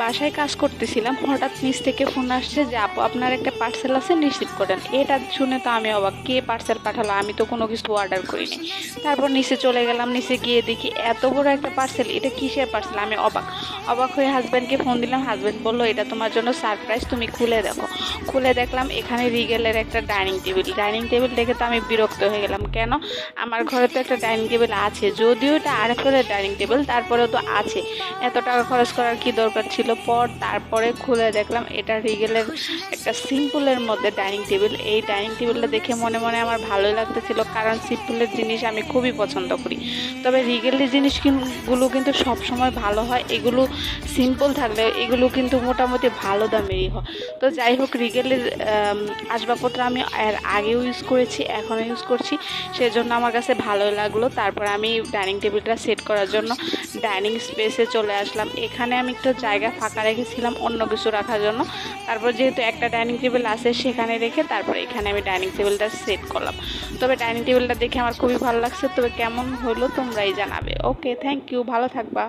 বাসায় কাজ করতেছিলাম, হঠাৎ নিচ থেকে ফোন আসছে যে আপু আপনার একটা পার্সেল আছে, রিসিভ করেন। এটা শুনে তো আমি অবাক, কে পার্সেল পাঠালো, আমি তো কোনো কিছু অর্ডার করিনি। তারপর নিচে চলে গেলাম, নিচে গিয়ে দেখি এত বড় একটা পার্সেল, এটা কিসের পার্সেল, আমি অবাক। অবাক হয়ে হাজব্যান্ডকে ফোন দিলাম, হাজব্যান্ড বললো এটা তোমার জন্য সারপ্রাইজ, তুমি খুলে দেখো। খুলে দেখলাম এখানে রিগেলের একটা ডাইনিং টেবিল। ডাইনিং টেবিল দেখে তো আমি বিরক্ত হয়ে গেলাম, কেন, আমার ঘরে তো একটা ডাইনিং টেবিল আছে, যদিও এটা আরএফএলের ডাইনিং টেবিল, তারপরেও তো আছে, এত টাকা খরচ করার কি দরকার ছিল। তারপরে খুলে দেখলাম এটা রিগেলের একটা সিম্পলের মধ্যে ডাইনিং টেবিল। এই ডাইনিং টেবিলটা দেখে মনে মনে আমার ভালোই লাগতেছিল, কারণ সিম্পলের জিনিস আমি খুবই পছন্দ করি। তবে রিগেলের জিনিসগুলো কিন্তু সব সময় ভালো হয়, এগুলো সিম্পল থাকলে এগুলো কিন্তু মোটামুটি ভালো দামেরই হয়। তো যাই হোক, রিগেলের আসবাবপত্র আমি এর আগেও ইউজ করেছি, এখনও ইউজ করছি, সেজন্য আমার কাছে ভালোই লাগলো। তারপর আমি ডাইনিং টেবিলটা সেট করার জন্য ডাইনিং স্পেসে চলে আসলাম। এখানে আমি একটু জায়গা ফাঁকা রেখেছিলাম অন্য কিছু রাখার জন্য। তারপর যেহেতু একটা ডাইনিং টেবিল আছে সেখানে রেখে তারপর এখানে আমি ডাইনিং টেবিলটা সেট করলাম। তবে ডাইনিং টেবিলটা দেখে আমার খুবই ভালো লাগছে। তবে কেমন হলো তোমরাই জানাবে। ওকে, থ্যাংক ইউ, ভালো থাকবা।